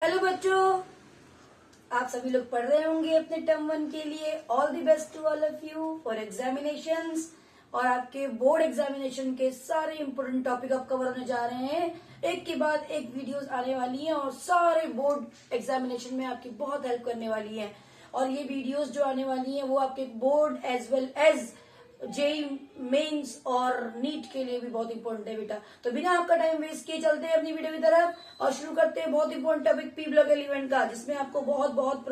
Hello बच्चों, आप सभी लोग पढ़ रहे होंगे अपने टर्म 1 के लिए। All the best to all of you for examinations. और आपके बोर्ड एग्जामिनेशन के सारे इंपोर्टेंट टॉपिक अब कवर होने जा रहे हैं। एक के बाद एक वीडियोस आने वाली हैं और सारे बोर्ड एग्जामिनेशन में आपकी बहुत हेल्प करने वाली हैं। और ये वीडियोस जो आने वाली हैं वो आपके board as well as JEE mains और नीट के लिए भी बहुत इंपॉर्टेंट है बेटा। तो बिना आपका टाइम वेस्ट किए चलते हैं अपनी वीडियो की तरफ और शुरू करते हैं बहुत important topic P block element का, जिसमें आपको बहुत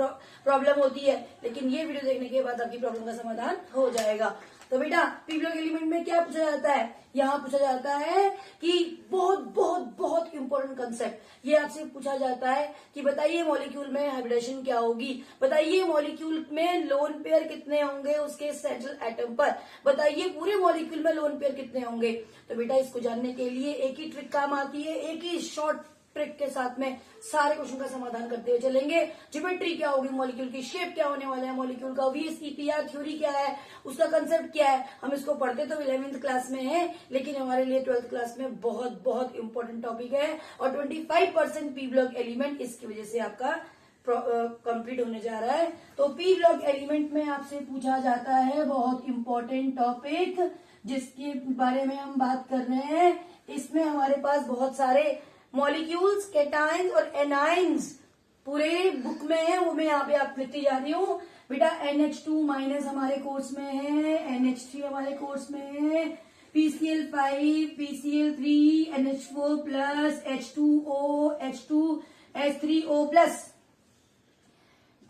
प्रॉब्लम होती है, लेकिन ये वीडियो देखने के बाद आपकी प्रॉब्लम का समाधान हो जाएगा। तो बेटा पी ब्लॉक एलिमेंट में क्या पूछा जाता है? यहाँ पूछा जाता है कि बहुत इंपॉर्टेंट कंसेप्ट ये आपसे पूछा जाता है कि बताइए मॉलिक्यूल में हाइब्रिडेशन क्या होगी, बताइए मॉलिक्यूल में लोन पेयर कितने होंगे उसके सेंट्रल एटम पर, बताइए पूरे मॉलिक्यूल में लोन पेयर कितने होंगे। तो बेटा इसको जानने के लिए एक ही ट्रिक काम आती है, एक ही शॉर्ट ट्रिक के साथ में सारे क्वेश्चन का समाधान करते हुए चलेंगे। ज्योमेट्री क्या होगी मॉलिक्यूल की, शेप क्या होने वाला है मॉलिक्यूल का, वीएसईपीआर थ्योरी क्या है, उसका कंसेप्ट क्या है। हम इसको पढ़ते तो 11वीं क्लास में है, लेकिन हमारे लिए 12th क्लास में बहुत इंपॉर्टेंट टॉपिक है और 25% पी ब्लॉक एलिमेंट इसकी वजह से आपका कंप्लीट होने जा रहा है। तो पी ब्लॉक एलिमेंट में आपसे पूछा जाता है बहुत इंपॉर्टेंट टॉपिक जिसके बारे में हम बात कर रहे हैं। इसमें हमारे पास बहुत सारे मॉलिक्यूल्स, कैटायंस और एनायंस पूरे बुक में है, वो मैं यहाँ पे आप लिखती जा रही हूँ। बेटा NH2 माइनस हमारे कोर्स में है, NH3 हमारे कोर्स में है, PCl5, PCl3, NH4 plus, H2O, H2S3O plus,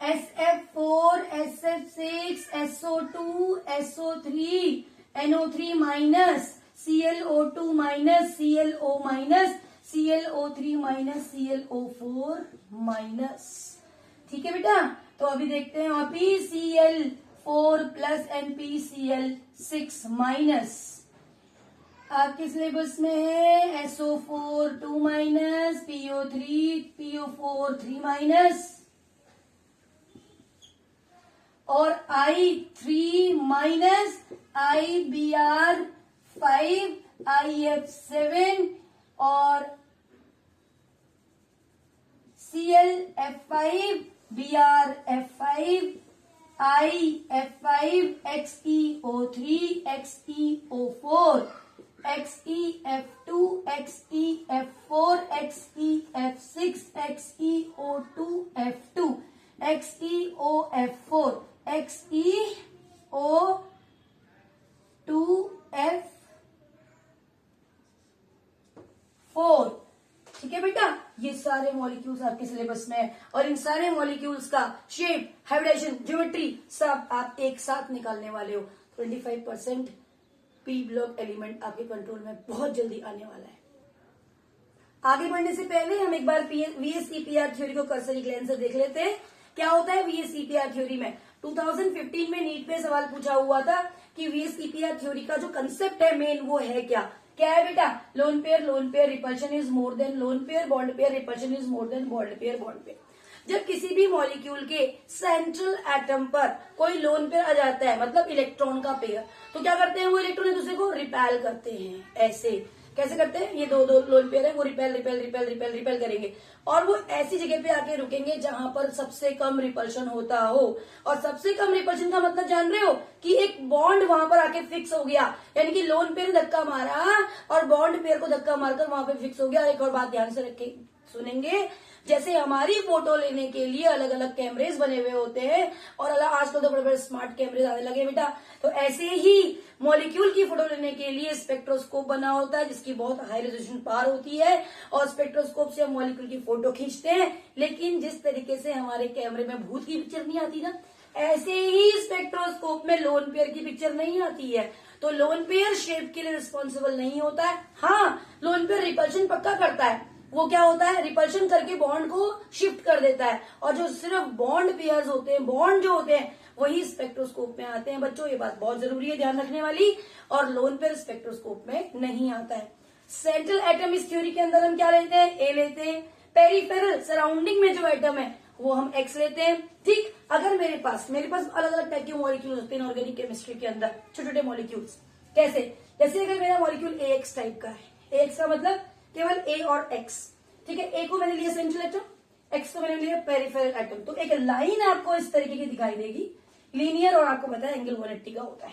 SF4, SF6, SO2, SO3, NO3 minus, ClO2 minus, ClO minus, ClO3 minus, ClO4 minus. ठीक है बेटा, तो अभी देखते हैं वहां PCl4 plus and PCl6 minus. आपके सिलेबस में है SO4 2 माइनस, PO4 3 माइनस और I3 माइनस, IBr5, IF7 और ClF5, BrF5, IF5, XeO3, XeO4, XeF2, XeF4, XeF6, XeO2F2, XeOF4, XeO2F4। ठीक है बेटा, ये सारे मॉलिक्यूल्स आपके सिलेबस में है और इन सारे मॉलिक्यूल्स का शेप, हाइब्रिडेशन, ज्योमेट्री सब आप एक साथ निकालने वाले हो। 25% पी ब्लॉक एलिमेंट आपके कंट्रोल में बहुत जल्दी आने वाला है। आगे बढ़ने से पहले हम एक बार वीएसईपीआर थ्योरी को कर्सरी ग्लेंस से देख लेते हैं। क्या होता है वीएसईपीआर थ्योरी में? 2015 में नीट पे सवाल पूछा हुआ था कि वीएसईपीआर थ्योरी का जो कंसेप्ट है मेन वो है क्या है बेटा? Lone pair repulsion is more than lone pair, bond pair repulsion is more than bond pair. जब किसी भी मॉलिक्यूल के सेंट्रल एटम पर कोई लोन पेयर आ जाता है, मतलब इलेक्ट्रॉन का पेयर, तो क्या करते हैं वो इलेक्ट्रॉन एक दूसरे को रिपेल करते हैं। ऐसे कैसे करते हैं? ये दो लोन पेयर है, वो रिपेल करेंगे और वो ऐसी जगह पे आके रुकेंगे जहां पर सबसे कम रिपल्शन होता हो। और सबसे कम रिपल्शन का मतलब जान रहे हो कि एक बॉन्ड वहां पर आके फिक्स हो गया, यानी कि लोन पेयर धक्का मारा और बॉन्ड पेयर को धक्का मारकर वहां पे फिक्स हो गया। और एक और बात ध्यान से रखे सुनेंगे, जैसे हमारी फोटो लेने के लिए अलग अलग कैमरेज बने हुए होते हैं और आजकल तो बड़े स्मार्ट कैमरेज आने लगे बेटा, तो ऐसे ही मॉलिक्यूल की फोटो लेने के लिए स्पेक्ट्रोस्कोप बना होता है जिसकी बहुत हाई रेजोल्यूशन पावर होती है और स्पेक्ट्रोस्कोप से हम मॉलिक्यूल की फोटो खींचते हैं। लेकिन जिस तरीके से हमारे कैमरे में भूत की पिक्चर नहीं आती ना, ऐसे ही स्पेक्ट्रोस्कोप में लोन पेयर की पिक्चर नहीं आती है। तो लोन पेयर शेप के लिए रिस्पॉन्सिबल नहीं होता है। हाँ, लोन पेयर रिपल्शन पक्का करता है। वो क्या होता है? रिपल्शन करके बॉन्ड को शिफ्ट कर देता है और जो सिर्फ बॉन्ड पेयर्स होते हैं, बॉन्ड जो होते हैं, वही स्पेक्ट्रोस्कोप में आते हैं। बच्चों ये बात बहुत जरूरी है ध्यान रखने वाली, और लोन पेयर स्पेक्ट्रोस्कोप में नहीं आता है। सेंट्रल एटम इस थ्योरी के अंदर हम क्या लेते हैं? ए लेते हैं। पेरिफेरल सराउंडिंग में जो एटम है वो हम एक्स लेते हैं। ठीक, अगर मेरे पास अलग अलग टाइप के मॉलिक्यूल्स होते हैं ऑर्गेनिक केमिस्ट्री के अंदर, छोटे छोटे मॉलिक्यूल्स। कैसे? जैसे अगर मेरा मॉलिक्यूल AX टाइप का है, AX का मतलब केवल A और X। ठीक है, A को मैंने लिया सेंट्रल एटम, एक्स तो मैंने लिया पेरिफेरल एटम। तो एक लाइन आपको इस तरीके की दिखाई देगी, लीनियर, और आपको पता है एंगल 180 का होता है।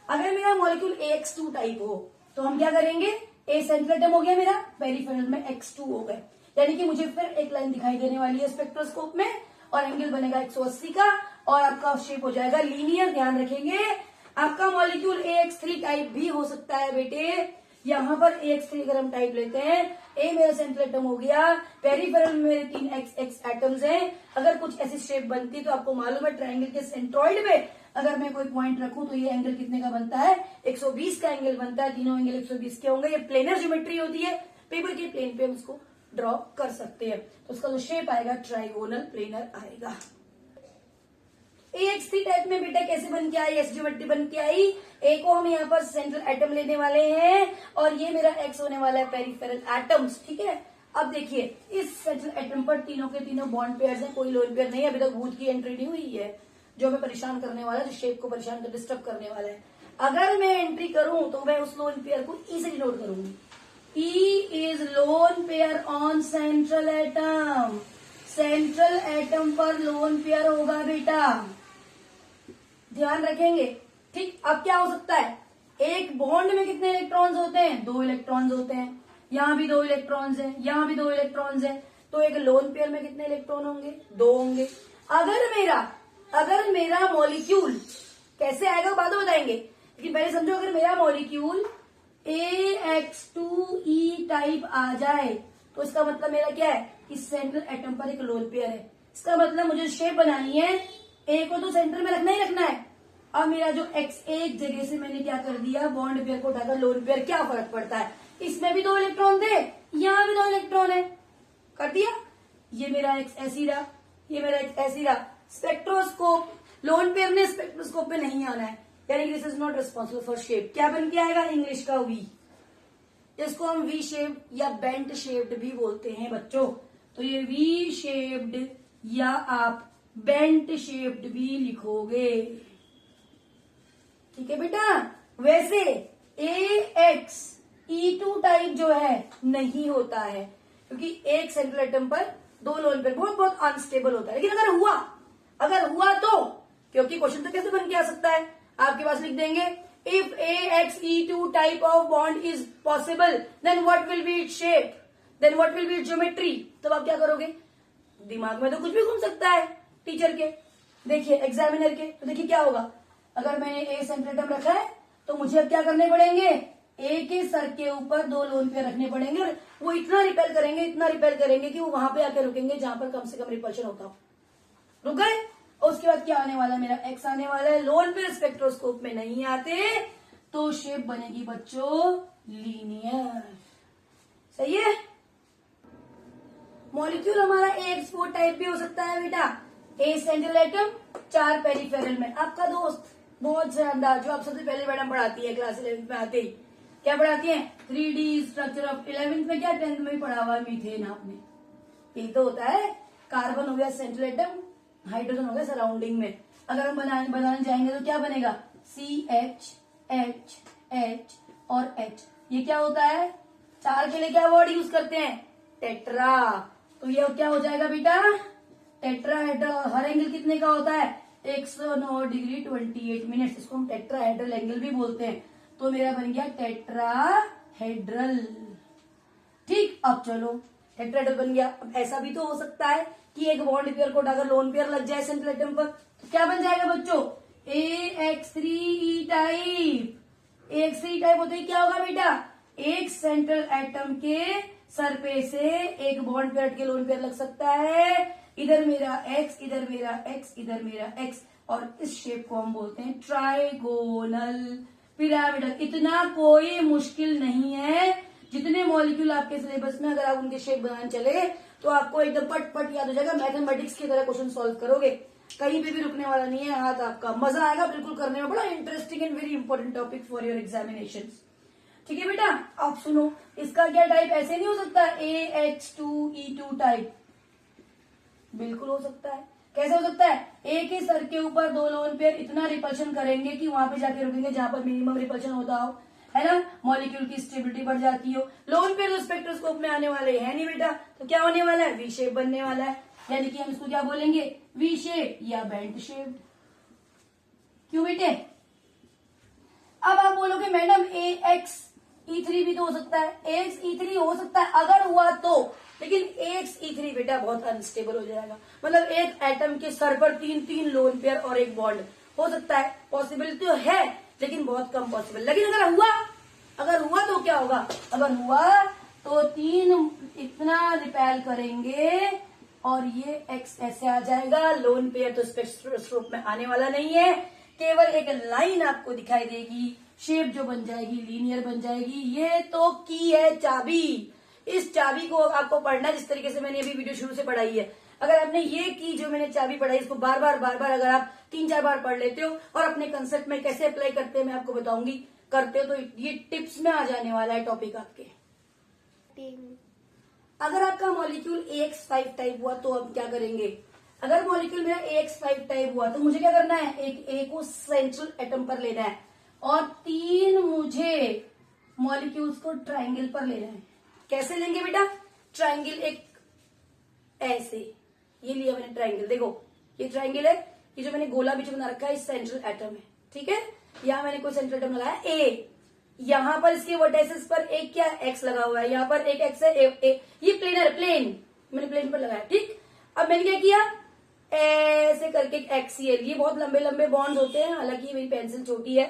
अगर मेरा मॉलिक्यूल AX2 टाइप हो तो हम क्या करेंगे, ए सेंट्रल एटम हो गया मेरा, पेरिफेरल में X2 हो गए, यानी कि मुझे फिर एक लाइन दिखाई देने वाली है स्पेक्ट्रोस्कोप में, और एंगल बनेगा 180 का, और आपका शेप हो जाएगा लीनियर। ध्यान रखेंगे आपका मॉलिक्यूल AX3 टाइप भी हो सकता है बेटे। यहाँ पर AX3 अगर हम टाइप लेते हैं, ए मेरा सेंट्रल एटम हो गया, पेरिफेरल में मेरे 3 XX एटम्स हैं। अगर कुछ ऐसी शेप बनती तो आपको मालूम है ट्रायंगल के सेंट्रॉइड में अगर मैं कोई पॉइंट रखूं तो ये एंगल कितने का बनता है, 120 का एंगल बनता है। तीनों एंगल 120 के होंगे। ये प्लेनर ज्योमेट्री होती है, पेपर के प्लेन पे हम उसको ड्रॉ कर सकते हैं। तो उसका जो शेप आएगा ट्राइगोनल प्लेनर आएगा। AX3 टाइप में बेटा कैसे बन के आई, ऐसी ज्योमेट्री बन के आई। ए को हम यहाँ पर सेंट्रल एटम लेने वाले हैं, और ये मेरा एक्स होने वाला है पेरिफेरल एटम्स, ठीक है। अब देखिए इस सेंट्रल एटम पर तीनों के तीनों बॉन्ड पेयर्स हैं, कोई लोन पेयर नहीं है। अभी तक भूत की एंट्री नहीं हुई है जो हमें परेशान करने वाला है, जो शेप को परेशान कर डिस्टर्ब करने वाला है। अगर मैं एंट्री करूं तो मैं उस लोन पेयर को ई से डिनोट करूंगी। E is loan pair on central atom. Central atom पर लोन पेयर होगा बेटा, ध्यान रखेंगे। ठीक, अब क्या हो सकता है, एक बॉन्ड में कितने इलेक्ट्रॉन्स होते हैं, 2 इलेक्ट्रॉन्स होते हैं। यहाँ भी 2 इलेक्ट्रॉन्स हैं, यहाँ भी 2 इलेक्ट्रॉन्स हैं। तो एक लोन पेयर में कितने इलेक्ट्रॉन होंगे, 2 होंगे। अगर मेरा मॉलिक्यूल कैसे आएगा बाद में बताएंगे, लेकिन पहले समझो, अगर मेरा मॉलिक्यूल AX2E टाइप आ जाए तो इसका मतलब मेरा क्या है कि सेंट्रल एटम पर एक लोन पेयर है। इसका मतलब मुझे शेप बनानी है, ए को तो सेंटर में रखना ही रखना है। अब मेरा जो एक्स एक जगह से मैंने क्या कर दिया, बॉन्ड पेयर को उठाकर लोन पेयर, क्या फर्क पड़ता है, इसमें भी 2 इलेक्ट्रॉन थे, यहाँ भी 2 इलेक्ट्रॉन है, कर दिया। ये मेरा एक्स ऐसी रहा, ये मेरा एक्स ऐसी रहा। स्पेक्ट्रोस्कोप, लोन पेयर ने स्पेक्ट्रोस्कोप पे नहीं आना है, यानी this is not responsible for shape. क्या बन के आएगा, इंग्लिश का वी, जिसको हम वी शेप्ड या बेंट शेप्ड भी बोलते हैं बच्चों। तो ये वी शेप्ड या आप बेंट शेप्ड भी लिखोगे, ठीक है बेटा। वैसे AX2E टाइप जो है नहीं होता है, क्योंकि एक सेंट्रल एटम पर 2 लोन पेयर बहुत अनस्टेबल होता है। लेकिन अगर हुआ तो, क्योंकि क्वेश्चन तो कैसे बन के आ सकता है, आपके पास लिख देंगे, if AXE2 type of bond is possible then what will be its shape, then what will be its geometry. तब आप क्या करोगे, दिमाग में तो कुछ भी घूम सकता है टीचर के, देखिए एग्जामिनर के। तो देखिए क्या होगा, अगर मैंने ए सेंट्रल एटम रखा है तो मुझे अब क्या करने पड़ेंगे, ए के सर के ऊपर 2 लोन पेयर रखने पड़ेंगे, और वो इतना रिपेल करेंगे कि वो वहां पे आके रुकेंगे जहां पर कम से कम रिपल्शन होता हो। रुक गए, और उसके बाद क्या आने वाला है, मेरा एक्स आने वाला है। लोन पेयर स्पेक्ट्रोस्कोप में नहीं आते तो शेप बनेगी बच्चों लीनियर, सही है। मॉलिक्यूल हमारा AX4 टाइप भी हो सकता है बेटा। ए सेंट्रल एटम, 4 पेरिफेरल में। आपका दोस्त बहुत शानदार, जो आप सबसे पहले मैडम पढ़ाती है क्लास 11th में आते ही, क्या पढ़ाती है, 3D स्ट्रक्चर ऑफ 11th में, क्या 10th में भी पढ़ा हुआ है, मीथेन आपने। ये तो होता है, कार्बन हो गया सेंट्रल एटम, हाइड्रोजन हो गया सराउंडिंग में। अगर हम बनाने जाएंगे तो क्या बनेगा, CH H H और H। ये क्या होता है, 4 के लिए क्या वर्ड यूज करते हैं, टेट्रा। तो ये क्या हो जाएगा बेटा, टेट्राहेड्रल। हर एंगल कितने का होता है, 109 डिग्री 28 मिनट। इसको हम टेट्राहेड्रल एंगल भी बोलते हैं। तो मेरा बन गया टेट्राहेड्रल। ठीक, अब चलो टेट्राहेड्रल बन गया। अब ऐसा भी तो हो सकता है कि एक बॉन्ड पेयर को उठाकर लोन पेयर लग जाए सेंट्रल एटम पर, तो क्या बन जाएगा बच्चों, AX3E टाइप। AX3 टाइप होते ही क्या होगा बेटा, एक सेंट्रल एटम के सर पे से एक बॉन्ड पेयर के लोन पेयर लग सकता है। इधर मेरा एक्स, इधर मेरा एक्स, इधर मेरा एक्स, और इस शेप को हम बोलते हैं ट्राइगोनल पिरामिडल। इतना कोई मुश्किल नहीं है, जितने मॉलिक्यूल आपके सिलेबस में अगर आप उनके शेप बनाने चले तो आपको एकदम पट पट याद हो जाएगा। मैथमेटिक्स की तरह क्वेश्चन सॉल्व करोगे, कहीं पे भी रुकने वाला नहीं है हाथ आपका, मजा आएगा बिल्कुल करने में। बड़ा interesting and very important topic for your examination. ठीक है बेटा, आप सुनो, इसका क्या टाइप ऐसे नहीं हो सकता, AX2E2 टाइप, बिल्कुल हो सकता है। कैसे हो सकता है, ए के सर के ऊपर 2 लोन पेयर इतना रिपल्शन करेंगे कि वहां पे जाके रुकेंगे जहां पर मिनिमम रिपल्शन होता हो, है ना, मॉलिक्यूल की स्टेबिलिटी बढ़ जाती हो। लोन पेयर तो स्पेक्ट्रोस्कोप में आने वाले हैं नहीं बेटा, तो क्या होने वाला है, वी शेप बनने वाला है। यानी कि हम इसको क्या बोलेंगे, वी शेप या बेंट शेप। क्यों बेटे? अब आप बोलोगे मैडम AXE3 भी तो हो सकता है, AXE3 हो सकता है अगर हुआ तो, लेकिन AXE3 बेटा बहुत अनस्टेबल हो जाएगा। मतलब एक एटम के सर पर 3 लोन पेयर और एक बॉन्ड हो सकता है, पॉसिबिलिटी तो है लेकिन बहुत कम पॉसिबल। लेकिन अगर हुआ तो क्या होगा, अगर हुआ तो 3 इतना रिपेल करेंगे और ये X ऐसे आ जाएगा, लोन पेयर तो स्पेक्ट्रोस्कोप में आने वाला नहीं है, केवल एक लाइन आपको दिखाई देगी, शेप जो बन जाएगी लीनियर बन जाएगी। ये तो की है चाबी, इस चाबी को आपको पढ़ना जिस तरीके से मैंने अभी वीडियो शुरू से पढ़ाई है। अगर आपने ये की जो मैंने चाबी पढ़ाई इसको बार बार अगर आप 3-4 बार पढ़ लेते हो और अपने कंसेप्ट में कैसे अप्लाई करते हैं मैं आपको बताऊंगी, करते हो तो ये टिप्स में आ जाने वाला है टॉपिक आपके। अगर आपका मॉलिक्यूल AX5 टाइप हुआ तो अब क्या करेंगे, अगर मॉलिक्यूल मेरा AX5 टाइप हुआ तो मुझे क्या करना है, एक A को सेंट्रल एटम पर लेना है और 3 मुझे मॉलिक्यूल्स को ट्राइंगल पर लेना है। कैसे लेंगे बेटा, ट्राइंगल एक ऐसे, ये लिया मैंने ट्राइंगल, देखो ये ट्राइंगल है, ये जो मैंने गोला बीच में बना रखा है सेंट्रल एटम है, ठीक है। यहां मैंने कोई सेंट्रल एटम लगाया A, यहां पर इसके वर्टाइसेस पर एक क्या X लगा हुआ है, यहां पर एक X है, ये प्लेन मैंने प्लेन पर लगाया, ठीक। अब मैंने क्या किया, ऐसे करके एक्सियल, ये बहुत लंबे लंबे बॉन्ड होते हैं, हालांकि मेरी पेंसिल छोटी है,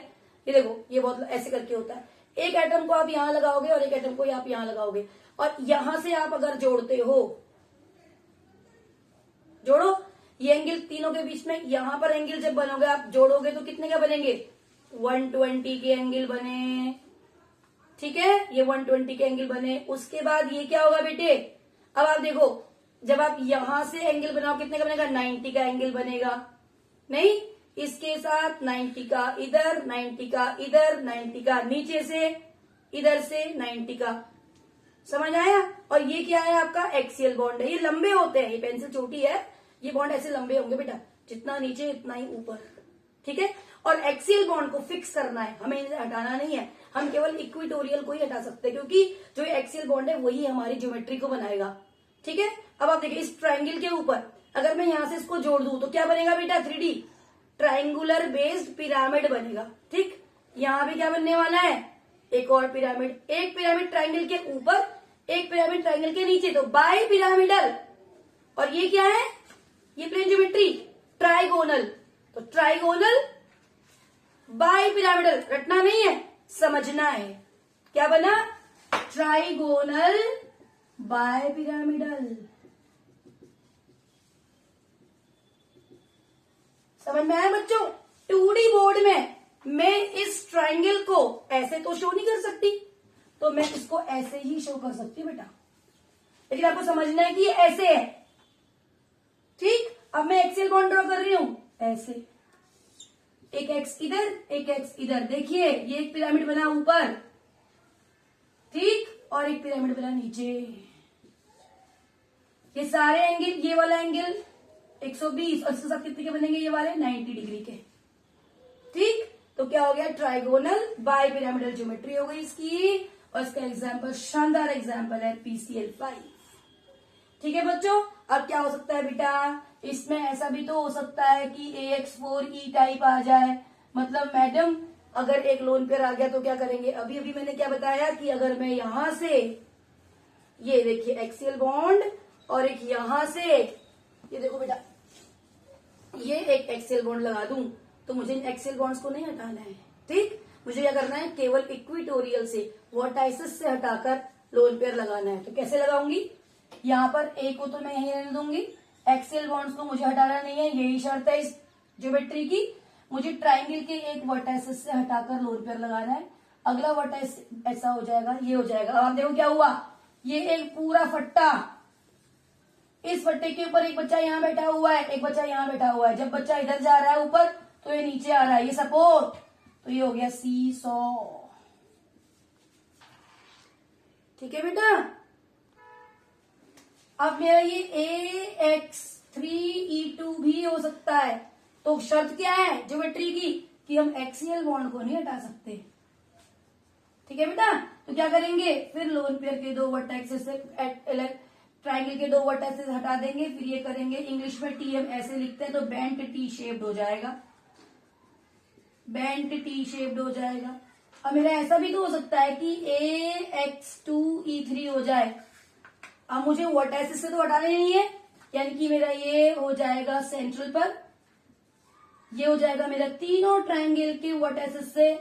ये देखो ये बहुत ऐसे करके होता है। एक एटम को आप यहां लगाओगे और एक एटम को आप यहां लगाओगे और यहां से आप अगर जोड़ते हो, जोड़ो ये एंगल तीनों के बीच में, यहां पर एंगल जब बनोगे आप जोड़ोगे तो कितने का बनेंगे, 120 के एंगल बने, ठीक है, ये 120 के एंगल बने। उसके बाद ये क्या होगा बेटे, अब आप देखो जब आप यहां से एंगल बनाओ कितने का बनेगा, 90 का एंगल बनेगा, नहीं इसके साथ 90 का इधर, 90 का इधर, 90 का नीचे से इधर से 90 का, समझ आया। और ये क्या है आपका एक्सियल बॉन्ड है, ये लंबे होते हैं, ये पेंसिल छोटी है, ये बॉन्ड ऐसे लंबे होंगे बेटा, जितना नीचे इतना ही ऊपर, ठीक है। और एक्सियल बॉन्ड को फिक्स करना है, हमें इन्हें हटाना नहीं है, हम केवल इक्विटोरियल को ही हटा सकते हैं क्योंकि जो एक्सियल बॉन्ड है वही हमारी ज्योमेट्री को बनाएगा, ठीक है। अब आप देखिए इस ट्राइंगल के ऊपर अगर मैं यहां से इसको जोड़ दूं तो क्या बनेगा बेटा, 3D ट्राइंगुलर बेस्ड पिरामिड बनेगा, ठीक। यहां भी क्या बनने वाला है, एक और पिरामिड, एक पिरामिड ट्राइंगल के ऊपर, एक पिरामिड ट्राइंगल के नीचे, तो बाई पिरामिडल। और ये क्या है, ये प्लेन ज्योमेट्री ट्राइगोनल, तो ट्राइगोनल बाई पिरामिडल, रटना नहीं है समझना है, क्या बना, ट्राइगोनल बाय पिरामिडल। समझ में आया बच्चों, 2D बोर्ड में मैं इस ट्राइंगल को ऐसे तो शो नहीं कर सकती, तो मैं इसको ऐसे ही शो कर सकती हूँ बेटा, लेकिन आपको समझना है कि ये ऐसे है, ठीक। अब मैं एक्सियल बॉन्ड ड्रॉ कर रही हूं ऐसे, एक एक्स इधर एक एक्स इधर, देखिए ये एक पिरामिड बना ऊपर, ठीक, और एक पिरामिड बना नीचे। ये सारे एंगल, ये वाला एंगल 120 और इसके साथ कितने के बनेंगे, ये वाले 90 डिग्री के, ठीक। तो क्या हो गया, ट्राइगोनल बाय पिरामिडल ज्योमेट्री हो गई इसकी। और इसका एग्जाम्पल, शानदार एग्जाम्पल है PCl5, ठीक है बच्चों। अब क्या हो सकता है बेटा, इसमें ऐसा भी तो हो सकता है कि AX4E टाइप आ जाए, मतलब मैडम अगर एक लोन पेयर आ गया तो क्या करेंगे, अभी अभी मैंने क्या बताया कि अगर मैं यहां से, ये देखिए एक्सियल बॉन्ड, और एक यहां से, ये देखो बेटा ये एक एक्सियल बॉन्ड लगा दूं तो मुझे इन एक्सियल बॉन्ड्स को नहीं हटाना है, ठीक। मुझे क्या करना है, केवल इक्विटोरियल से, वर्टाइसेस से हटाकर लोन पेयर लगाना है। तो कैसे लगाऊंगी, यहाँ पर ए को तो मैं यही रहने दूंगी, एक्सियल बॉन्ड्स को मुझे हटाना नहीं है, यही शर्त है इस ज्योमेट्री की। मुझे ट्राइंगल के एक वर्टाइसेस से हटाकर लोन पेयर लगाना है, अगला वर्टाइस ऐसा हो जाएगा, ये हो जाएगा। अब आप देखो क्या हुआ, ये एक पूरा फट्टा, इस फट्टे के ऊपर एक बच्चा यहाँ बैठा हुआ है, एक बच्चा यहाँ बैठा हुआ है, जब बच्चा इधर जा रहा है ऊपर तो ये नीचे आ रहा है, ये सपोर्ट, तो ये हो गया सीसॉ, ठीक है बेटा। अब मेरा ये AX3E2 भी हो सकता है, तो शर्त क्या है ज्योमेट्री की, कि हम एक्सियल बॉन्ड को नहीं हटा सकते, ठीक है बेटा। तो क्या करेंगे, फिर लोन पेयर के दो वर्टेक्सेस से ट्राइंगल के 2 वर्टेक्सेस हटा देंगे, फिर ये करेंगे। इंग्लिश में टी हम ऐसे लिखते हैं, तो बेंट टी शेप्ड हो जाएगा, बेंट टी शेप्ड हो जाएगा। अब मेरा ऐसा भी तो हो सकता है कि AX2E3 हो जाए। अब मुझे वर्टेक्सेस से तो हटाने नहीं है, यानी कि मेरा ये हो जाएगा सेंट्रल पर, ये हो जाएगा मेरा तीनों ट्राइंगल के वर्टेक्सेस से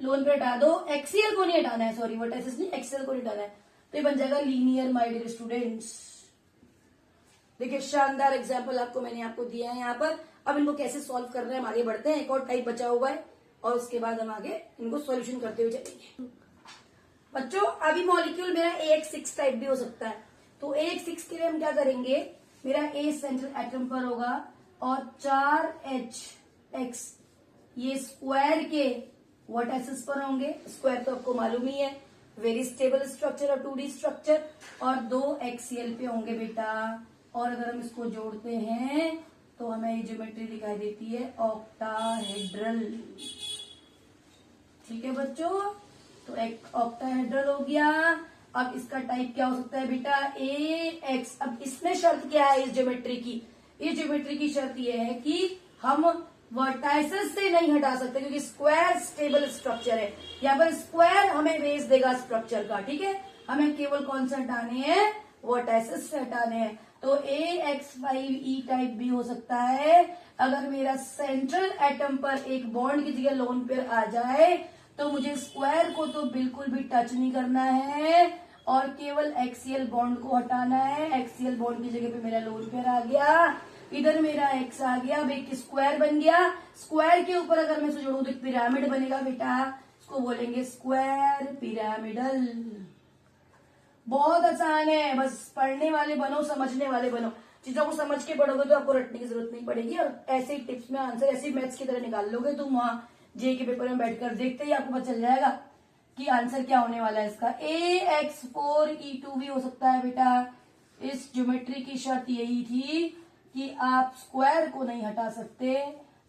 लोन पे हटा दो। एक्सीएल को नहीं हटाना है, सॉरी वर्टेक्सेस नहीं, एक्सीएल को नहीं हटाना है, तो ये बन जाएगा लीनियर माय डियर स्टूडेंट्स। देखिए शानदार एग्जाम्पल आपको मैंने आपको दिया है यहाँ पर। अब इनको कैसे सॉल्व कर रहे हैं हम आगे बढ़ते हैं। एक और टाइप बचा हुआ है और उसके बाद हम आगे इनको सॉल्यूशन करते हुए चलेंगे। बच्चों अभी मॉलिक्यूल मेरा AX6 टाइप भी हो सकता है, तो AX6 के लिए हम क्या करेंगे, मेरा A सेंट्रल एटम पर होगा और 4HX ये स्क्वायर के वर्टेक्सेस पर होंगे। स्क्वायर तो आपको मालूम ही है, वेरी स्टेबल स्ट्रक्चर और 2D स्ट्रक्चर, और 2 एक्सीएल पे होंगे बेटा। और अगर हम इसको जोड़ते हैं तो हमें ये ज्योमेट्री दिखाई देती है ऑक्टाहेड्रल। ठीक है बच्चों, तो एक ऑक्टाहेड्रल हो गया। अब इसका टाइप क्या हो सकता है बेटा, AX। अब इसमें शर्त क्या है इस ज्योमेट्री की, इस ज्योमेट्री की शर्त यह है कि हम वर्टाइसेस से नहीं हटा सकते, क्योंकि स्क्वायर स्टेबल स्ट्रक्चर है। यहाँ पर स्क्वायर हमें बेस देगा स्ट्रक्चर का, ठीक है। हमें केवल कौन से हटाने हैं, वर्टाइसेस से हटाने हैं। तो AX5E टाइप भी हो सकता है। अगर मेरा सेंट्रल एटम पर एक बॉन्ड की जगह लोन पेयर आ जाए तो मुझे स्क्वायर को तो बिल्कुल भी टच नहीं करना है और केवल एक्सियल बॉन्ड को हटाना है। एक्सियल बॉन्ड की जगह पे मेरा लोन पेयर आ गया, इधर मेरा एक्स आ गया, अब एक स्क्वायर बन गया। स्क्वायर के ऊपर अगर मैं इसे जोड़ू तो एक पिरामिड बनेगा बेटा, इसको बोलेंगे स्क्वायर पिरामिडल। बहुत आसान है, बस पढ़ने वाले बनो, समझने वाले बनो। चीजों को समझ के पढ़ोगे तो आपको रटने की जरूरत नहीं पड़ेगी, और ऐसे ही टिप्स में आंसर ऐसे मैथ्स की तरह निकाल लोगे। तुम वहां जे के पेपर में बैठकर देखते ही आपको पता चल जाएगा कि आंसर क्या होने वाला है इसका। AX4E2 भी हो सकता है बेटा। इस ज्योमेट्री की शर्त यही थी कि आप स्क्वायर को नहीं हटा सकते,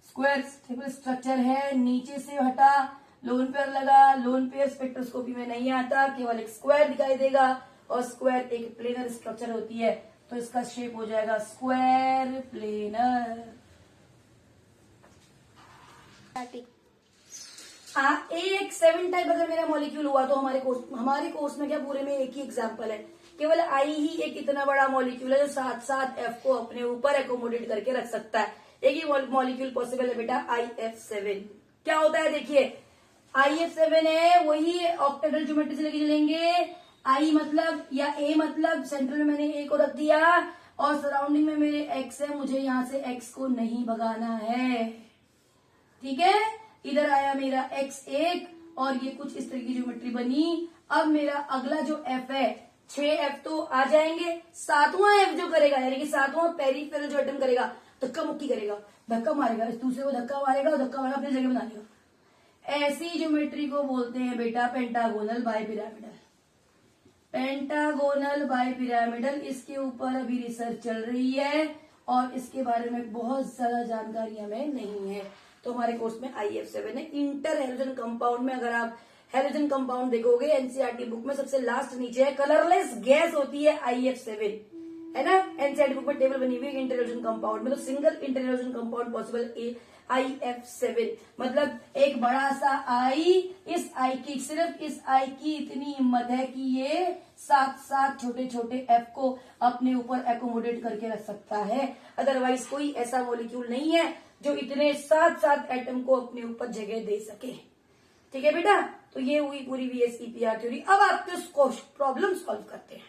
स्क्वायर स्टेबल स्ट्रक्चर है, नीचे से हटा, लोन पेयर लगा, लोन पेयर स्पेक्ट्रोस्कोपी में नहीं आता, केवल एक स्क्वायर दिखाई देगा, और स्क्वायर एक प्लेनर स्ट्रक्चर होती है, तो इसका शेप हो जाएगा स्क्वायर प्लेनर। AX7 टाइप अगर मेरा मॉलिक्यूल हुआ तो हमारे कोर्स में क्या पूरे में एक ही एग्जांपल है, केवल I ही एक इतना बड़ा मॉलिक्यूल है जो साथ साथ F को अपने ऊपर एकोमोडेट करके रख सकता है। एक ही मॉलिक्यूल पॉसिबल है बेटा, IF7। क्या होता है देखिए, IF7 है वही ऑक्टेड्रल ज्योमेट्री से लेके चलेंगे। I मतलब या A मतलब सेंट्रल में मैंने A को रख दिया और सराउंडिंग में मेरे X है, मुझे यहाँ से X को नहीं भगाना है, ठीक है। इधर आया मेरा X1 और ये कुछ इस तरह की ज्योमेट्री बनी। अब मेरा अगला जो F है, 6F तो आ जाएंगे, 7वां F जो करेगा यानी कि 7वां पेरिफेरल जो अटेम्प्ट करेगा, धक्का मुक्की करेगा, धक्का मारेगा, इस दूसरे को धक्का मारेगा और धक्का मारेगा अपनी जगह बना लेगा। ऐसी ज्योमेट्री को बोलते हैं बेटा pentagonal bipyramidal. Pentagonal bipyramidal, इसके ऊपर अभी रिसर्च चल रही है और इसके बारे में बहुत ज्यादा जानकारी हमें नहीं है। तो हमारे कोर्स में IF7 है। इंटर हेलोजन कंपाउंड में अगर आप हेलोजन कंपाउंड देखोगे एनसीईआरटी बुक में सबसे लास्ट नीचे है, कलरलेस गैस होती है IF7, है ना। एनसीईआरटी बुक में टेबल बनी हुई है इंटर हेलोजन कंपाउंड में, तो single inter halogen compound possible IF7। मतलब एक बड़ा सा I, इस I की सिर्फ इस I की इतनी हिम्मत है कि ये साथ साथ छोटे छोटे F को अपने ऊपर एकोमोडेट करके रख सकता है। अदरवाइज कोई ऐसा मॉलिक्यूल नहीं है जो इतने साथ साथ एटम को अपने ऊपर जगह दे सके, ठीक है बेटा। तो ये हुई पूरी VSEPR थ्योरी। अब आपके प्रॉब्लम सॉल्व करते हैं।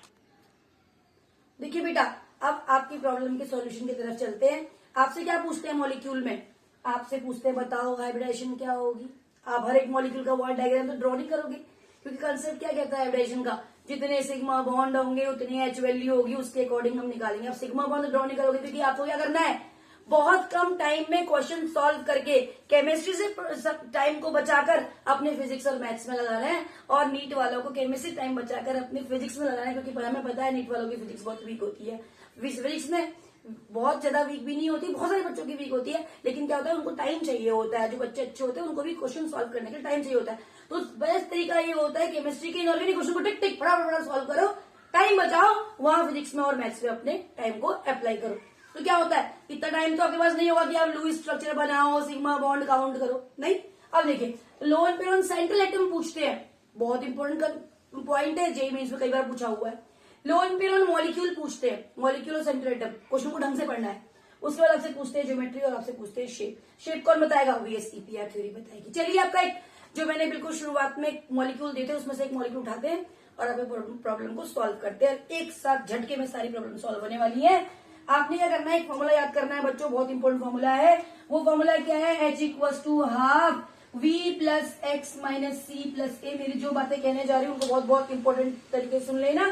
देखिए बेटा, अब आपकी प्रॉब्लम के सॉल्यूशन की तरफ चलते हैं। आपसे क्या पूछते हैं मॉलिक्यूल में, आपसे पूछते हैं बताओ हाइब्रिडाइजेशन क्या होगी। आप हर एक मॉलिक्यूल का वर्ड डायग्राम तो ड्रॉ नहीं करोगे, क्योंकि कंसेप्ट क्या कहता है हाइब्रिडाइजेशन का, जितने सिग्मा बॉन्ड होंगे उतनी H वैल्यू होगी, उसके अकॉर्डिंग हम निकालेंगे। अब सिग्मा बॉन्ड ड्रॉ नहीं करोगे, क्योंकि आपको क्या करना है, बहुत कम टाइम में क्वेश्चन सॉल्व करके केमिस्ट्री से टाइम को बचाकर अपने फिजिक्स और मैथ्स में लगाना है, और नीट वालों को केमिस्ट्री टाइम बचाकर अपने फिजिक्स में लगाना है, क्योंकि हमें पता है नीट वालों की फिजिक्स बहुत वीक होती है। फिजिक्स में बहुत ज्यादा वीक भी नहीं होती, बहुत सारे बच्चों की वीक होती है, लेकिन क्या होता है उनको टाइम चाहिए होता है। जो बच्चे अच्छे होते हैं उनको भी क्वेश्चन सॉल्व करने के लिए टाइम चाहिए होता है। तो बेस्ट तरीका ये होता है केमिस्ट्री के इनऑर्गेनिक क्वेश्चन को टिक टिक फटाफट सॉल्व करो, टाइम बचाओ, वहां फिजिक्स में और मैथ्स में अपने टाइम को अप्लाई करो। तो क्या होता है, इतना टाइम तो आपके पास नहीं होगा कि आप लुईस स्ट्रक्चर बनाओ, सिग्मा बॉन्ड काउंट करो, नहीं। अब देखिए loan pair on central atom पूछते हैं, बहुत इंपॉर्टेंट पॉइंट है, जेई मेंस में कई बार पूछा हुआ है। लोन पेयर ऑन मॉलिक्यूल पूछते हैं, मॉलिक्यूल और सेंट्रल एटम, क्वेश्चन को ढंग से पढ़ना है। उसके बाद आपसे पूछते हैं ज्योमेट्री और आपसे पूछते हैं शेप। शेप कौन बताएगा, वीएसईपीआर थ्योरी बताएगी। चलिए आपका एक जो मैंने बिल्कुल शुरुआत में मॉलिक्यूल देते हैं उसमें से एक मॉलिक्यूल उठाते हैं और आप प्रॉब्लम को सॉल्व करते हैं। एक साथ झटके में सारी प्रॉब्लम सॉल्व होने वाली है। आपने क्या करना है, एक फॉर्मूला याद करना है बच्चों, बहुत इंपॉर्टेंट फॉर्मूला है। वो फॉर्मूला क्या है, H=12 V plus X minus C plus A. मेरी जो बातें कहने जा रही हूँ उनको बहुत बहुत इंपॉर्टेंट तरीके से सुन लेना।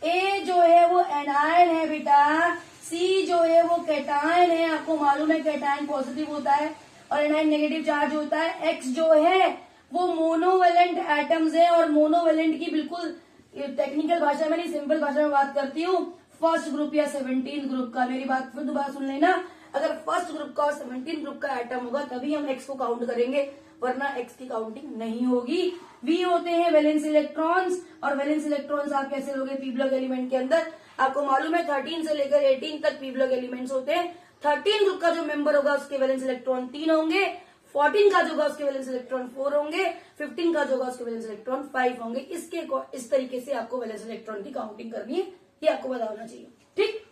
ए जो है वो एनायन है बेटा, सी जो है वो कैटायन है, आपको मालूम है कैटायन पॉजिटिव होता है और एनायन नेगेटिव चार्ज होता है। एक्स जो है वो मोनोवेलेंट एटम्स है, और मोनोवेलेंट की बिल्कुल टेक्निकल भाषा में नहीं सिंपल भाषा में बात करती हूँ, फर्स्ट ग्रुप या 17 ग्रुप का। मेरी बात फिर दोबारा सुन लेना, अगर फर्स्ट ग्रुप का और 17 ग्रुप का एटम होगा तभी हम एक्स को काउंट करेंगे, वरना एक्स की काउंटिंग नहीं होगी। वी होते हैं वैलेंस इलेक्ट्रॉन्स, और वैलेंस इलेक्ट्रॉन्स आप कैसे लोगे, पी ब्लॉक एलिमेंट के अंदर। आपको मालूम है 13 से लेकर 18 तक पी ब्लॉक एलिमेंट्स होते हैं। 13 ग्रुप का जो मेंबर होगा उसके वैलेंस इलेक्ट्रॉन 3 होंगे, 14 का जो होगा उसके वैलेंस इलेक्ट्रॉन 4 होंगे, 15 का जो होगा उसके वैलेंस इलेक्ट्रॉन 5 होंगे। इस तरीके से आपको वैलेंस इलेक्ट्रॉन की काउंटिंग करनी है, ये आपको पता होना चाहिए, ठीक।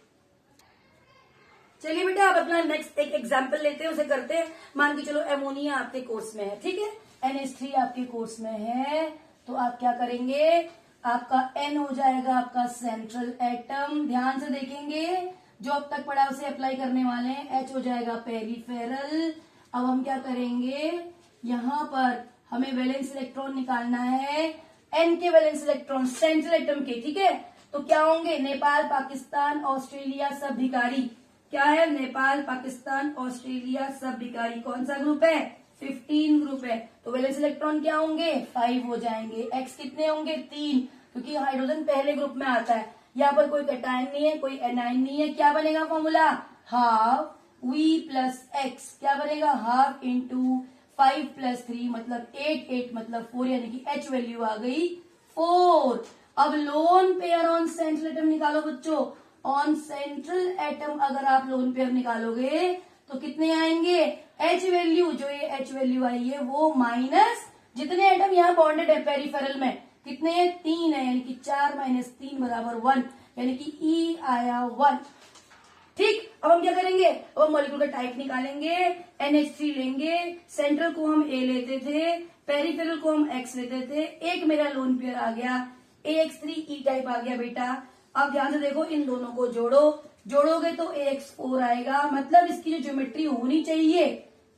चलिए बेटा आप अपना नेक्स्ट एक एग्जाम्पल लेते हैं, उसे करते हैं। मान के चलो एमोनिया आपके कोर्स में है, ठीक है, NH3 आपके कोर्स में है, तो आप क्या करेंगे, आपका N हो जाएगा आपका सेंट्रल एटम। ध्यान से देखेंगे, जो अब तक पढ़ा उसे अप्लाई करने वाले हैं। H हो जाएगा पेरिफेरल। अब हम क्या करेंगे, यहाँ पर हमें वैलेंस इलेक्ट्रॉन निकालना है, N के वैलेंस इलेक्ट्रॉन सेंट्रल एटम के, ठीक है। तो क्या होंगे, नेपाल, पाकिस्तान, ऑस्ट्रेलिया, सब भिखारी। क्या है, नेपाल, पाकिस्तान, ऑस्ट्रेलिया, सब भिखारी। कौन सा ग्रुप है, 15 ग्रुप है। तो वैलेंस इलेक्ट्रॉन क्या होंगे, 5 हो जाएंगे। एक्स कितने होंगे, 3, क्योंकि हाइड्रोजन पहले ग्रुप में आता है। यहाँ पर कोई कैटायन नहीं है, कोई एनायन नहीं है। क्या बनेगा formula, half V plus x. क्या बनेगा, हाफ इंटू 5 प्लस 3 मतलब 8, 8 मतलब 4, यानी कि H वैल्यू आ गई 4। अब lone pair on central atom निकालो बच्चों। ऑन सेंट्रल एटम अगर आप लोन पेयर निकालोगे तो कितने आएंगे, H वैल्यू, जो ये H वैल्यू आई है वो माइनस जितने एटम यहाँ बॉन्डेड है पेरिफेरल में, कितने हैं, 3 है, यानी कि 4 माइनस 3 बराबर 1, यानी कि E आया 1, ठीक। अब हम क्या करेंगे, अब हम मॉलिक्यूल का टाइप निकालेंगे। NH3 लेंगे, सेंट्रल को हम A लेते थे, पेरिफेरल को हम X लेते थे। एक मेरा लोन पेयर आ गया, AX3 E टाइप आ गया बेटा। अब ध्यान से देखो, इन दोनों को जोड़ोगे तो AX4 आएगा। मतलब इसकी जो ज्योमेट्री होनी चाहिए,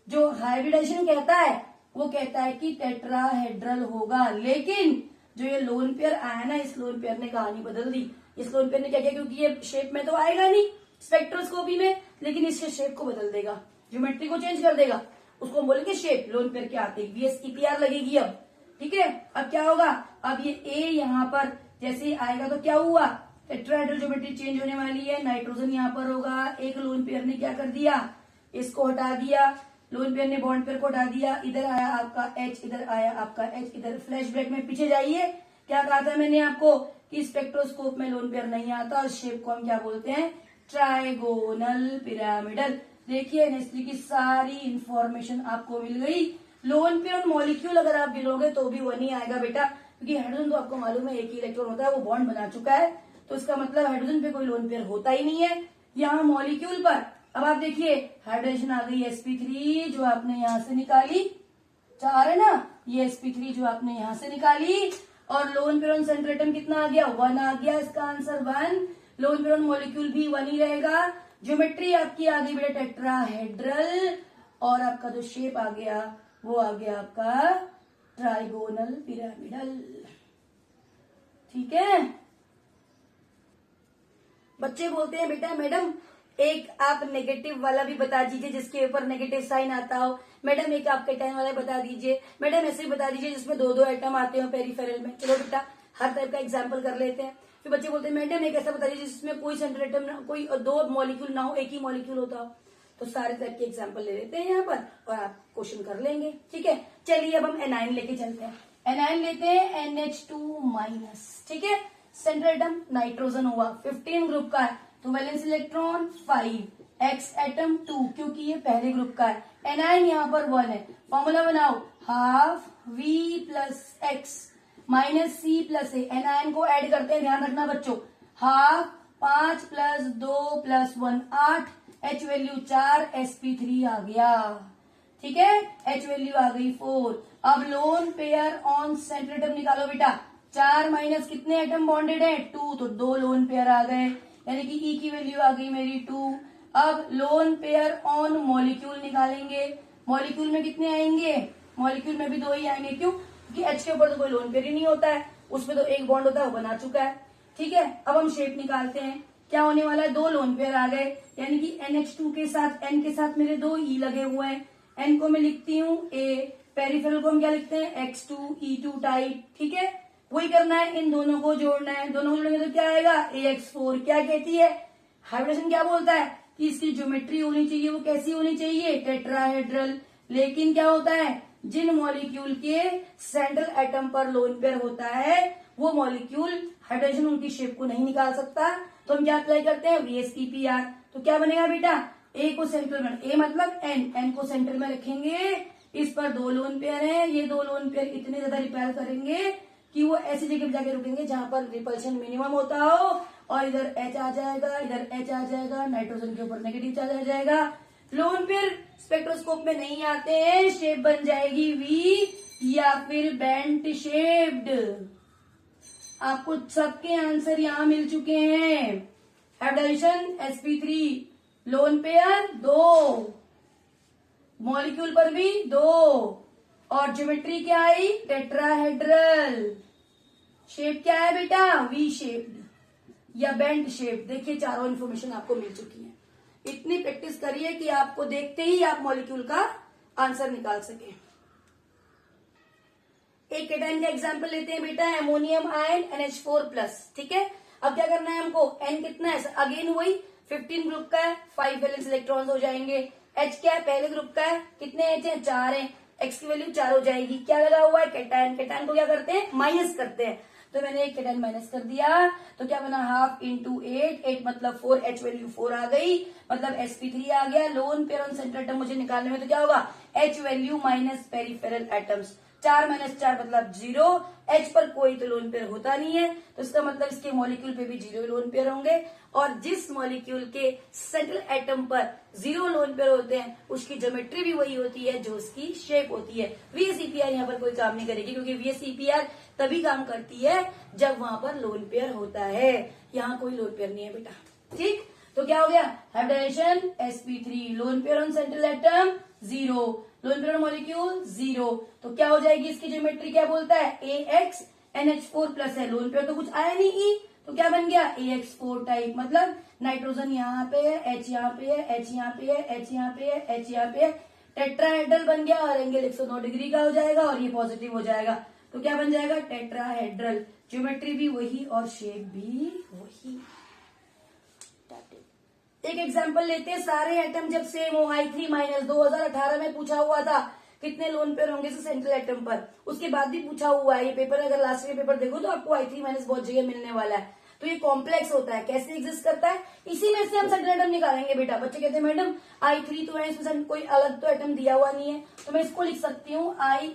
जो हाइब्रिडाइजेशन कहता है वो कहता है कि टेट्राहेड्रल होगा, लेकिन जो ये लोन पेयर आया ना, इस लोन पेयर ने कहानी बदल दी। इस लोन पेयर ने क्या किया, क्योंकि ये शेप में तो आएगा नहीं स्पेक्ट्रोस्कोपी में, लेकिन इसके शेप को बदल देगा, ज्योमेट्री को चेंज कर देगा। उसको हम बोलेंगे शेप। लोन पेयर के आते VSEPR लगेगी अब, ठीक है। अब क्या होगा, अब ये A यहाँ पर जैसे ही आएगा तो क्या हुआ, टेट्राहेड्रल ज्योमेट्री चेंज होने वाली है। नाइट्रोजन यहाँ पर होगा। एक लोन पेयर ने क्या कर दिया, इसको हटा दिया, लोन पेयर ने बॉन्ड पेयर को हटा दिया। इधर आया आपका H, इधर आया आपका H। इधर फ्लैशबैक में पीछे जाइए, क्या कहा था मैंने आपको कि स्पेक्ट्रोस्कोप में लोन पेयर नहीं आता, और शेप को हम क्या बोलते हैं, ट्राइगोनल पिरामिडल। देखिए NH3 की सारी इंफॉर्मेशन आपको मिल गई। लोन पेयर और मॉलिक्यूल अगर आप गिनोगे तो भी 1 ही आएगा बेटा, क्योंकि हाइड्रोजन तो आपको मालूम है एक ही इलेक्ट्रॉन होता है, वो बॉन्ड बना चुका है, तो इसका मतलब हाइड्रोजन पे कोई लोन पेयर होता ही नहीं है। यहाँ मॉलिक्यूल पर अब आप देखिए हाइड्रोजन आ गई sp3 जो आपने यहाँ से निकाली, 4 है ना, ये sp3 जो आपने यहाँ से निकाली, और loan pair on central atom कितना आ गया, 1 आ गया। इसका answer 1। Loan pair on molecule भी 1 ही रहेगा। ज्योमेट्री आपकी आ गई बेटा टेट्राहेड्रल, और आपका जो शेप आ गया वो आ गया आपका ट्राइगोनल पिरामिडल, ठीक है। बच्चे बोलते हैं बेटा मैडम एक आप नेगेटिव वाला भी बता दीजिए जिसके ऊपर नेगेटिव साइन आता हो, मैडम एक आप कैटायन वाला बता दीजिए, मैडम ऐसे ही बता दीजिए जिसमें 2 एटम आते हो पेरिफेरल में। चलो बेटा हर टाइप का एग्जाम्पल कर लेते हैं। फिर बच्चे बोलते हैं मैडम एक ऐसा बता दीजिए जिसमें कोई सेंट्रल एटम ना, कोई 2 मॉलिक्यूल ना हो, एक ही मॉलिक्यूल होता हो। तो सारे टाइप के एग्जाम्पल ले लेते हैं यहाँ पर और आप क्वेश्चन कर लेंगे, ठीक है। चलिए अब हम एनाइन लेके चलते हैं। एनाइन लेते हैं NH2-, ठीक है। सेंट्रल एटम नाइट्रोजन हुआ 15 ग्रुप का है, तो वैलेंस इलेक्ट्रॉन 5, एक्स एटम 2 क्योंकि ये पहले ग्रुप का है, एनायन यहाँ पर 1 है। फॉर्मूला बनाओ, half V plus X minus C plus A, anion को ऐड करते हैं, ध्यान रखना बच्चों, half 5 plus 2 plus 1 8, H value 4, sp3 आ गया, ठीक है, एच वैल्यू आ गई 4। अब lone pair on central atom निकालो बेटा, 4 माइनस कितने एटम बॉन्डेड है 2, तो 2 लोन पेयर आ गए, यानी कि ई की वैल्यू आ गई मेरी 2। अब लोन पेयर ऑन मॉलिक्यूल निकालेंगे, मॉलिक्यूल में कितने आएंगे, मॉलिक्यूल में भी 2 ही आएंगे, क्यों, क्योंकि एच के ऊपर तो कोई लोन पेयर ही नहीं होता है, उसमें तो एक बॉन्ड होता है, वो बना चुका है, ठीक है। अब हम शेप निकालते हैं, क्या होने वाला है, 2 लोन पेयर आ गए, यानी कि NH2 के साथ N के साथ मेरे 2 E लगे हुए हैं, N को मैं लिखती हूँ A, पेरिफेरल को हम क्या लिखते हैं X2 E2 टाइप, ठीक है। वही करना है, इन दोनों को जोड़ना है, दोनों को जोड़ेंगे तो क्या आएगा AX4। क्या कहती है हाइब्रिडेशन, क्या बोलता है कि इसकी ज्योमेट्री होनी चाहिए, वो कैसी होनी चाहिए, टेट्राहेड्रल। लेकिन क्या होता है, जिन मॉलिक्यूल के सेंट्रल एटम पर लोन पेयर होता है वो मॉलिक्यूल हाइड्रोजन उनकी शेप को नहीं निकाल सकता, तो हम क्या अप्लाई करते हैं VSEPR। तो क्या बनेगा बेटा, ए को सेंट्रल में, ए मतलब एन को सेंट्रल में रखेंगे, इस पर 2 लोन पेयर हैं, ये 2 लोन पेयर इतने ज्यादा रिपेल करेंगे कि वो ऐसी जगह पे जाके रुकेंगे जहां पर रिपल्शन मिनिमम होता हो, और इधर H आ जाएगा, इधर H आ जाएगा, नाइट्रोजन के ऊपर नेगेटिव चार्ज आ जाएगा। लोन पेयर स्पेक्ट्रोस्कोप में नहीं आते हैं, शेप बन जाएगी V या फिर बेंट शेप्ड। आपको सबके आंसर यहां मिल चुके हैं। Hybridisation sp3, lone pair 2, molecule पर भी 2, और ज्योमेट्री क्या आई, टेट्राहेड्रल। शेप क्या है बेटा, वी शेप्ड या बेंट शेप। देखिए चारों इन्फॉर्मेशन आपको मिल चुकी है। इतनी प्रैक्टिस करिए कि आपको देखते ही आप मॉलिक्यूल का आंसर निकाल सके। एक केटाइन का एग्जांपल लेते हैं बेटा, एमोनियम आयन NH4+, ठीक है। अब क्या करना है हमको, N कितना है, अगेन वही 15 ग्रुप का है, 5 वैलेंस इलेक्ट्रॉन्स हो जाएंगे। H क्या है, पहले ग्रुप का है, कितने H है, 4 है, X की वैल्यू 4 हो जाएगी। क्या लगा हुआ है, केटाइन, केटाइन को क्या करते हैं, माइनस करते हैं, तो मैंने एक केटाइन माइनस कर दिया, तो क्या बना, हाफ इंटू 8 मतलब 4, H वैल्यू 4 आ गई, मतलब sp3 आ गया। Loan pair on central atom मुझे निकालने में, तो क्या होगा, H value minus peripheral atoms, 4 - 4 मतलब 0, H पर कोई तो लोन पेयर होता नहीं है, तो इसका मतलब इसके मॉलिक्यूल पे भी 0 लोन पेयर होंगे, और जिस मॉलिक्यूल के सेंट्रल एटम पर 0 लोन पेयर होते हैं उसकी ज्योमेट्री भी वही होती है जो उसकी शेप होती है। VSEPR यहाँ पर कोई काम नहीं करेगी, क्योंकि VSEPR तभी काम करती है जब वहां पर लोन पेयर होता है, यहाँ कोई लोन पेयर नहीं है बेटा, ठीक। तो क्या हो गया, hybridisation sp3, lone pair on central atom 0, lone pair molecule 0, तो क्या हो जाएगी इसकी ज्योमेट्री, क्या बोलता है AX NH4+ है, लोन पेयर तो कुछ आया नहीं E, तो क्या बन गया AX4 टाइप, मतलब नाइट्रोजन यहाँ पे है, H यहाँ पे है, H यहाँ पे है, H यहाँ पे है, H यहाँ पे है, टेट्राहेड्रल बन गया, और एंगल 109 डिग्री का हो जाएगा, और ये पॉजिटिव हो जाएगा, तो क्या बन जाएगा टेट्राहेड्रल, ज्योमेट्री भी वही और शेप भी वही। एक एग्जांपल लेते हैं, सारे एटम जब सेम हो, I3- 2018 में पूछा हुआ था कितने लोन पेयर होंगे सेंट्रल एटम पर, उसके बाद भी पूछा हुआ है। ये पेपर अगर लास्ट ईयर पेपर देखो तो आपको I3- बहुत जगह मिलने वाला है। तो ये कॉम्प्लेक्स होता है, कैसे एग्जिस्ट करता है, इसी में से हम सेंट्रल एटम निकालेंगे बेटा। बच्चे कहते हैं मैडम I3 तो है, इसमें कोई अलग तो एटम दिया हुआ नहीं है, तो मैं इसको लिख सकती हूँ I ×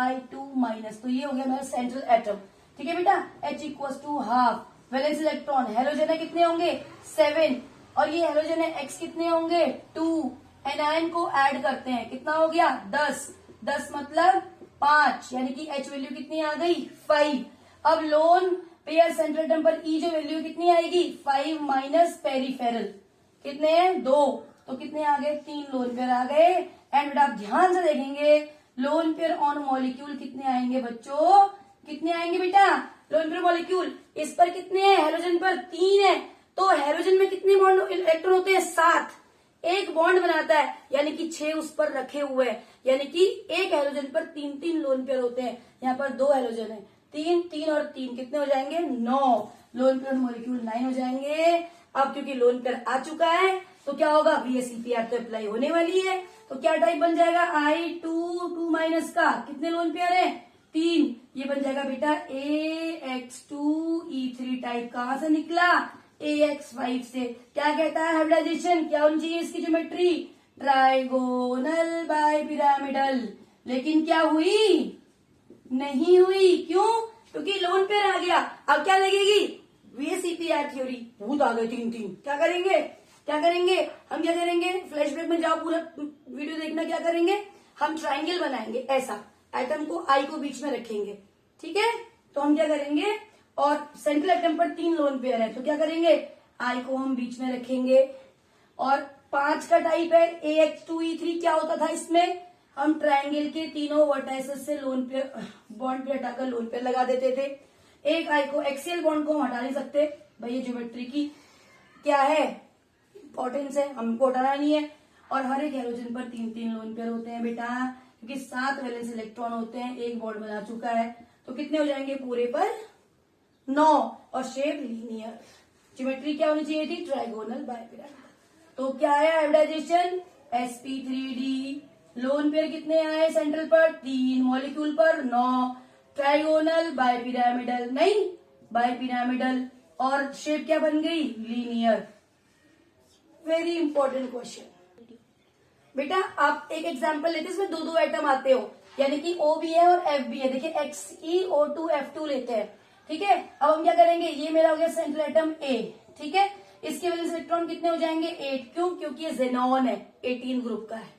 I2-, तो ये हो गया मेरा सेंट्रल एटम, ठीक है बेटा। H = half, valence electron, halogen है कितने होंगे 7, और ये हेलोजन है X कितने होंगे 2, एनायन को ऐड करते हैं, कितना हो गया 10 मतलब 5, यानी कि H वैल्यू कितनी आ गई 5। अब लोन पेयर सेंट्रल एटम पर E जो वैल्यू कितनी आएगी 5 माइनस पेरिफेरल, कितने हैं 2, तो कितने आ गए 3 लोन पेयर आ गए। एंड आप ध्यान से देखेंगे लोन पेयर ऑन मॉलिक्यूल कितने आएंगे बच्चों, कितने आएंगे बेटा लोन पेयर मॉलिक्यूल, इस पर कितने हैं, हेलोजन पर 3 है, तो हेलोजन में कितने बॉन्ड इलेक्ट्रॉन होते हैं 7, एक बॉन्ड बनाता है, यानी कि 6 उस पर रखे हुए हैं, यानी कि एक हेलोजन पर 3 लोन पेयर होते हैं। यहाँ पर 2 हेलोजन है, 3 और 3 कितने हो जाएंगे 9, लोन पेयर मॉलिक्यूल 9 हो जाएंगे। अब क्योंकि लोन पेयर आ चुका है तो क्या होगा VSEPR तो अप्लाई होने वाली है, तो क्या टाइप बन जाएगा I2 2- का, कितने लोन पेयर है 3, ये बन जाएगा बेटा AX2E3 टाइप। कहां से निकला? AX5 से। क्या कहता है हाइब्रिडाइजेशन? क्या होनी चाहिए इसकी ज्योमेट्री? Trigonal bye pyramidal. लेकिन क्या हुई? नहीं हुई। क्यों? क्योंकि लोन पेयर आ गया। अब क्या लगेगी? VSEPR theory. भूत आ गए 3-3। क्या करेंगे? हम क्या करेंगे? फ्लैशबैक में जाओ, पूरा वीडियो देखना। क्या करेंगे? हम ट्राइंगल बनाएंगे ऐसा, एटम को आई को बीच में रखेंगे, ठीक है? तो हम क्या करेंगे, और सेंट्रल एटम पर 3 लोन पेयर है, तो क्या करेंगे? आई को हम बीच में रखेंगे। और 5 का टाइप है AX2E3। क्या होता था इसमें? हम ट्राइंगल के तीनों वर्टाइसेस से लोन पेयर बॉन्ड पे हटाकर लोन पेयर लगा देते थे। एक आई को, एक्सियल बॉन्ड को हम हटा नहीं सकते भाई, ये ज्योमेट्री की क्या है, इंपॉर्टेंस है, हमको हटाना नहीं है। और हर एक हैलोजन पर 3-3 लोन पेयर होते हैं बेटा, क्योंकि 7 वैलेंस इलेक्ट्रॉन होते हैं, एक बॉन्ड बना चुका है, तो कितने हो जाएंगे पूरे पर? 9। और शेप लीनियर। ज्योमेट्री क्या होनी चाहिए थी? Trigonal bipyramidal. तो क्या है हाइब्रिडाइजेशन? sp3d। लोन पेयर कितने आए सेंट्रल पर? 3, मॉलिक्यूल पर 9। ट्राइगोनल बाइपिरामिडल नहीं, बाइपिरामिडल। और शेप क्या बन गई? लीनियर। वेरी इंपॉर्टेंट क्वेश्चन बेटा। आप एक एग्जांपल लेते हैं, इसमें 2-2 एटम आते हो, यानी कि O भी है और F भी है। देखिए XeO2F2 लेते हैं, ठीक है? अब हम क्या करेंगे? ये मेरा हो गया सेंट्रल एटम A, ठीक है? इसके वैलेंस इलेक्ट्रॉन कितने हो जाएंगे? 8। क्यों? क्योंकि ये जेनॉन है, 18 ग्रुप का है।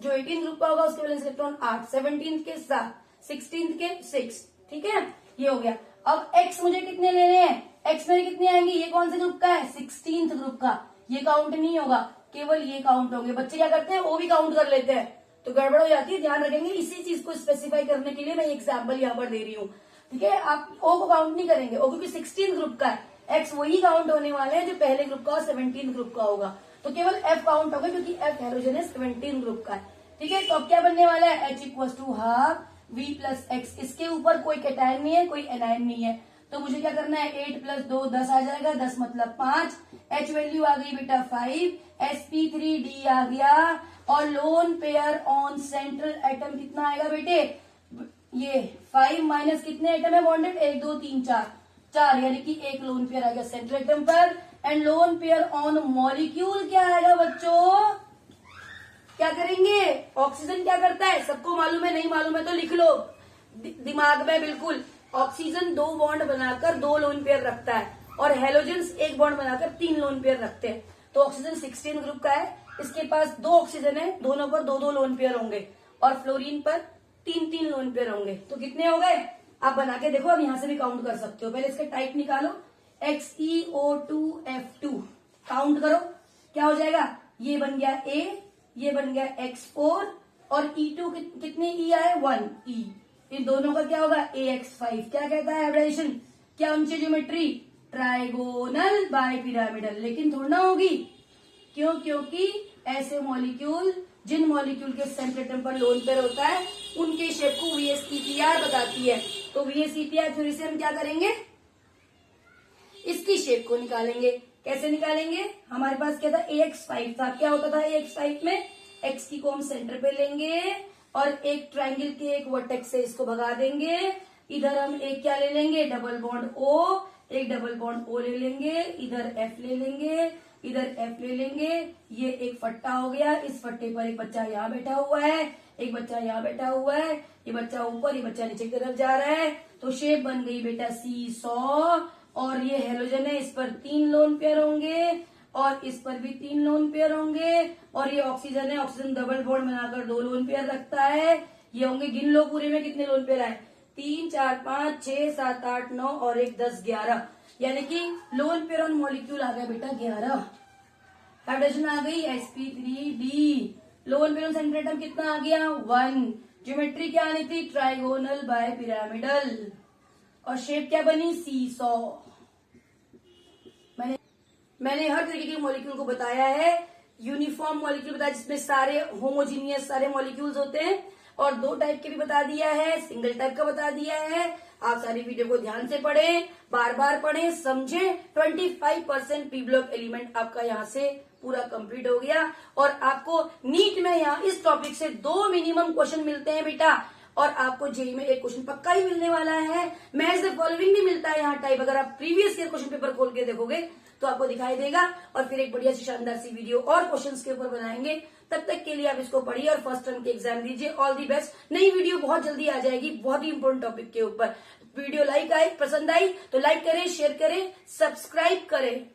जो 18 ग्रुप का होगा उसके वैलेंस इलेक्ट्रॉन 8, 17 के 7, 16 के 6, ठीक है? ये हो गया। अब X मुझे कितने लेने हैं? X मेरे कितने आएंगे? ये कौन से ग्रुप का है? 16th ग्रुप का। ये काउंट नहीं होगा, केवल ये काउंट होंगे। बच्चे क्या करते हैं? वो भी काउंट कर लेते हैं, तो गड़बड़ हो जाती है। ध्यान रखेंगे, इसी चीज को स्पेसिफाई करने के लिए मैं एग्जाम्पल यहाँ पर दे रही हूँ, ठीक है? आप O को काउंट नहीं करेंगे, O क्योंकि 16 ग्रुप का है। X वही काउंट होने वाले हैं जो पहले ग्रुप का और 17 ग्रुप का होगा, तो केवल F काउंट होगा, क्योंकि F हैलोजन है, 17 ग्रुप का है, ठीक है? तो अब क्या बनने वाला है? H = ½ V + X। इसके ऊपर कोई कैटायन नहीं है, कोई एनायन नहीं है, तो मुझे क्या करना है? 8 + 2 10 आ जाएगा, 10 मतलब 5। H वैल्यू आ गई बेटा 5, sp3d आ गया। और loan pair on central atom कितना आएगा बेटे? ये 5 माइनस कितने एटम है बॉन्डेड? 1 2 3 4, यानी कि एक लोन पेयर आ गया सेंट्रल एटम पर। And loan pair on molecule क्या आएगा बच्चों? क्या करेंगे? ऑक्सीजन क्या करता है? सबको मालूम है, नहीं मालूम है तो लिख लो दिमाग में बिल्कुल। ऑक्सीजन 2 बॉन्ड बनाकर 2 लोन पेयर रखता है, और हेलोजेंस 1 बॉन्ड बनाकर 3 लोन पेयर रखते हैं। तो ऑक्सीजन 16 ग्रुप का है, इसके पास 2 ऑक्सीजन है, दोनों पर 2-2 लोन पेयर होंगे, और फ्लोरीन पर 3-3 लोन पेयर होंगे। तो कितने हो गए? आप बना के देखो, अब यहां से भी काउंट कर सकते हो। पहले इसका टाइप निकालो, XeO2F2 काउंट करो, क्या हो जाएगा? ये बन गया A, ये बन गया X4, और E2 कितने E आए? 1 E। इन दोनों का क्या होगा? AX5। क्या कहता है हाइब्रिडाइजेशन? क्या उनकी ज्योमेट्री? Trigonal bye pyramidal. लेकिन थोड़ा ना होगी, क्यों? क्योंकि ऐसे मॉलिक्यूल, जिन मॉलिक्यूल के सेंट्रल एटम पर लोन पेयर होता है, उनके शेप को VSEPR बताती है। तो VSEPR थ्योरी से हम क्या करेंगे? इसकी शेप को निकालेंगे। कैसे निकालेंगे? हमारे पास क्या था? AX5 था। क्या होता था AX5 में? X की को हम सेंटर पे लेंगे, और एक ट्राइंगल के एक वर्टेक्स से इसको भगा देंगे। इधर हम एक क्या ले लेंगे? डबल बॉन्ड O, एक डबल बॉन्ड O ले लेंगे, इधर F ले लेंगे, इधर F ले लेंगे। ये एक फट्टा हो गया, इस फट्टे पर एक बच्चा यहाँ बैठा हुआ है, एक बच्चा यहाँ बैठा हुआ है, ये बच्चा ऊपर, ये बच्चा नीचे की तरफ जा रहा है। तो शेप बन गई बेटा C100। और ये हेलोजन है, इस पर 3 लोन पेयर होंगे, और इस पर भी 3 लोन पेयर होंगे। और ये ऑक्सीजन है, ऑक्सीजन डबल बॉन्ड बनाकर 2 लोन पेयर रखता है। ये होंगे, गिन लो पूरे में कितने लोन पेयर आए? 3 4 5 6 7 8 9 और 1 10 11, यानी कि लोन पेयर ऑन मॉलिक्यूल आ गया बेटा 11। हाइड्रोजन आ गई sp3d। Lone pair on central atom कितना आ गया? 1। ज्योमेट्री क्या आनी थी? Trigonal bipyramidal. और शेप क्या बनी? C100। मैंने हर तरीके के मॉलिक्यूल को बताया है। यूनिफॉर्म मॉलिक्यूल बताया जिसमें सारे होमोजीनियस सारे मॉलिक्यूल्स होते हैं, और 2 टाइप के भी बता दिया है, सिंगल टाइप का बता दिया है। आप सारी वीडियो को ध्यान से पढ़ें, बार बार पढ़ें, समझें। 25% पी ब्लॉक एलिमेंट आपका यहाँ से पूरा कंप्लीट हो गया। और आपको नीट में यहाँ इस टॉपिक से 2 मिनिमम क्वेश्चन मिलते हैं बेटा, और आपको जेई में एक क्वेश्चन पक्का ही मिलने वाला है। मैच द फॉलोइंग भी मिलता है यहाँ टाइप, अगर आप प्रीवियस ईयर क्वेश्चन पेपर खोल के देखोगे तो आपको दिखाई देगा। और फिर एक बढ़िया सी शानदार सी वीडियो और क्वेश्चंस के ऊपर बनाएंगे। तब तक के लिए आप इसको पढ़िए और फर्स्ट टर्म के एग्जाम दीजिए। All the best. नई वीडियो बहुत जल्दी आ जाएगी बहुत ही इंपॉर्टेंट टॉपिक के ऊपर। वीडियो पसंद आई तो लाइक करें, शेयर करें, सब्सक्राइब करें।